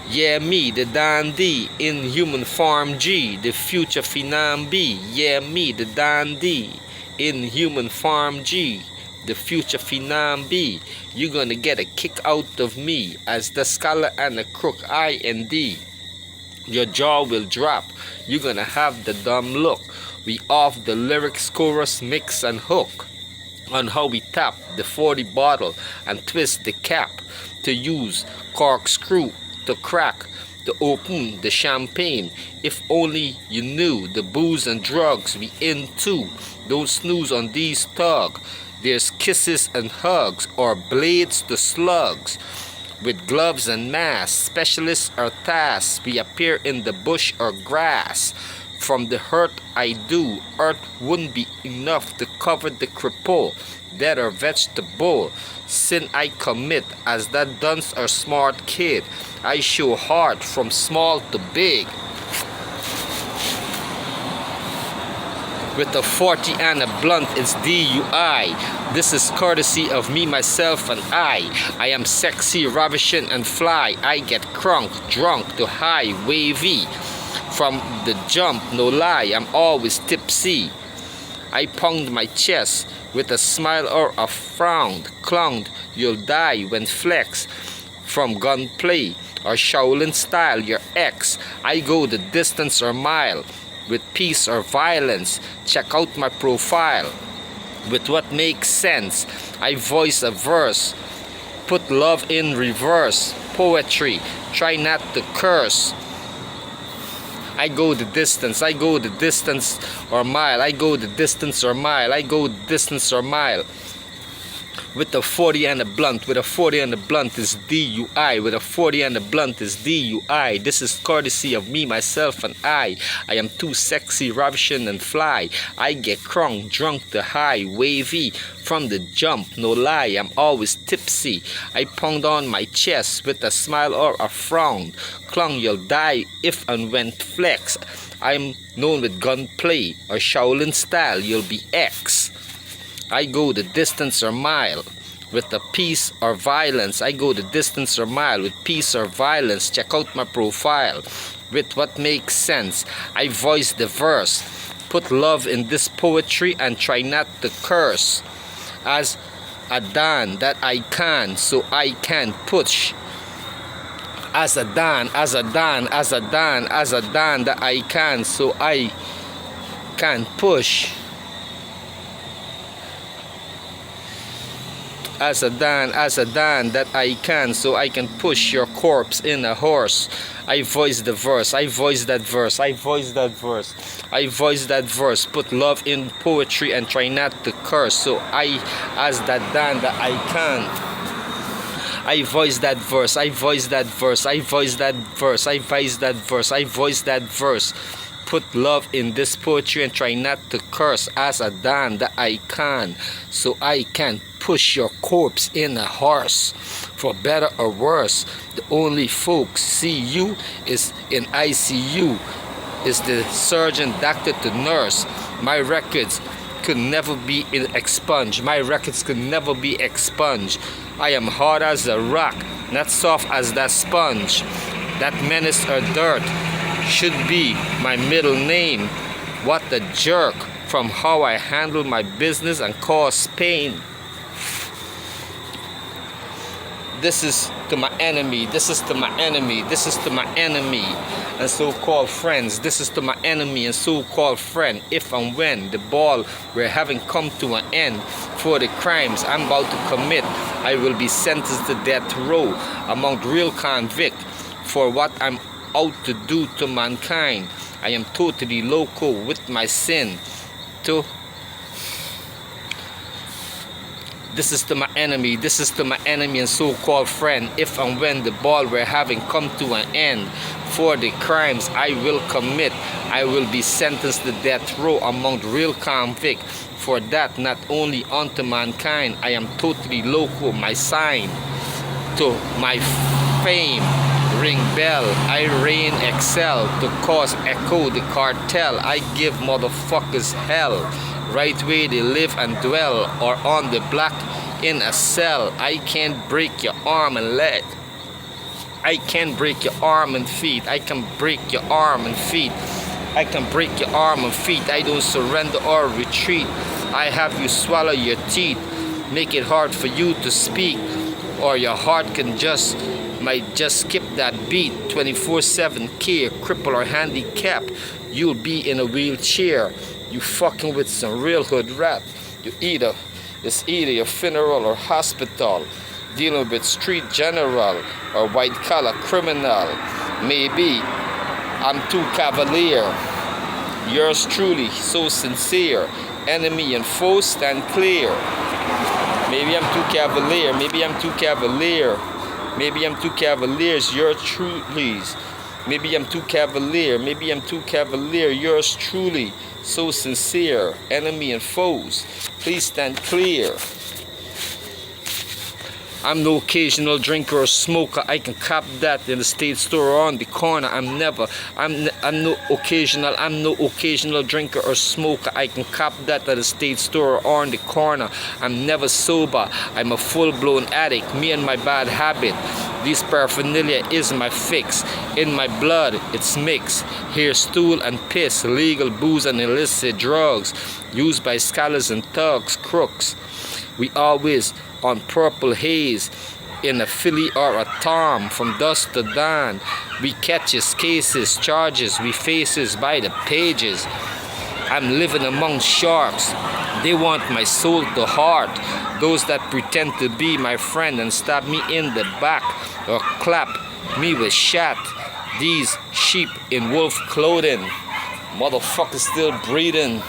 Yeah, me, the Don D, in human form G, the future phenom B. Yeah, me, the Don D, in human form G, the future phenom B. You're gonna get a kick out of me as the scholar and the crook I and D. Your jaw will drop, you're gonna have the dumb look. We off the lyrics, chorus, mix and hook on how we tap the 40 bottle and twist the cap to use corkscrew to crack to open the champagne. If only you knew the booze and drugs we into. Don't snooze on these thugs. There's kisses and hugs or blades to slugs. With gloves and masks, specialists are tasked. We appear in the bush or grass. From the hurt I do, earth wouldn't be enough to cover the cripple, dead or vegetable. Sin I commit, as that dunce or smart kid. I show heart from small to big. With a 40 and a blunt, it's DUI. This is courtesy of me, myself, and I. I am sexy, ravishing, and fly. I get crunk, drunk to high, wavy. From the jump, no lie, I'm always tipsy. I pound my chest with a smile or a frown. Clown, you'll die when flex. From gunplay or Shaolin style, your ex. I go the distance or mile. With peace or violence, check out my profile. With what makes sense, I voice a verse. Put love in reverse. Poetry, try not to curse. I go the distance, I go the distance or mile, I go the distance or mile, I go the distance or mile. With a 40 and a blunt, with a 40 and a blunt is DUI, with a 40 and a blunt is DUI. This is courtesy of me, myself, and I. I am too sexy, ravishing, and fly. I get crunk, drunk to high, wavy. From the jump, no lie, I'm always tipsy. I pound on my chest with a smile or a frown. Clung, you'll die if and when flex. I'm known with gunplay or Shaolin style, you'll be X. I go the distance or mile with a peace or violence. I go the distance or mile with peace or violence. Check out my profile with what makes sense. I voice the verse. Put love in this poetry and try not to curse. As a Dan that I can, so I can push. As a Dan, as a Dan, as a Dan, as a Dan that I can, so I can push. As a Dan that I can, so I can push your corpse in a horse. I voice the verse, I voice that verse, I voice that verse, I voice that verse. Put love in poetry and try not to curse, so I, as that Dan that I can. I voice that verse, I voice that verse, I voice that verse, I voice that verse, I voice that verse. Put love in this poetry and try not to curse. As a Dan that I can, so I can push your corpse in a hearse. For better or worse, the only folks see you is in ICU. Is the surgeon, doctor to nurse. My records could never be expunged. My records could never be expunged. I am hard as a rock, not soft as that sponge. That menace or dirt should be my middle name. What a jerk from how I handle my business and cause pain. This is to my enemy, this is to my enemy, this is to my enemy and so-called friends. This is to my enemy and so-called friend. If and when the ball we're having come to an end for the crimes I'm about to commit, I will be sentenced to death row among real convict for what I'm out to do to mankind. I am totally loco with my sin. This is to my enemy, this is to my enemy and so-called friend. If and when the ball we're having come to an end for the crimes I will commit, I will be sentenced to death row among real convict. For that, not only unto mankind, I am totally loco, my sign to my fame. Ring bell, I reign excel to cause echo the cartel. I give motherfuckers hell, right where they live and dwell, or on the block in a cell. I can't break your arm and leg. I can break your arm and feet. I can break your arm and feet. I can break your arm and feet. I don't surrender or retreat. I have you swallow your teeth. Make it hard for you to speak, or your heart might just skip that beat. 24/7 care, cripple or handicap. You'll be in a wheelchair. You fucking with some real hood rap. It's either your funeral or hospital. Dealing with street general or white collar criminal. Maybe I'm too cavalier. Yours truly, so sincere. Enemy and foe stand clear. Maybe I'm too cavalier. Maybe I'm too cavalier. Maybe I'm too cavaliers. Yours truly. Maybe I'm too cavalier. Maybe I'm too cavalier. Yours truly, so sincere. Enemy and foes, please stand clear. I'm no occasional drinker or smoker. I can cop that in the state store or on the corner. I'm no occasional drinker or smoker. I can cop that at the state store or on the corner. I'm never sober. I'm a full-blown addict. Me and my bad habit. This paraphernalia is my fix. In my blood, it's mixed. Hair, stool, and piss. Illegal booze and illicit drugs used by scholars and thugs, crooks. We always on purple haze in a Philly or a Tom from dusk to dawn. We catches cases, charges, we faces by the pages. I'm living among sharks. They want my soul to heart. Those that pretend to be my friend and stab me in the back or clap me with shot. These sheep in wolf clothing. Motherfuckers still breathing.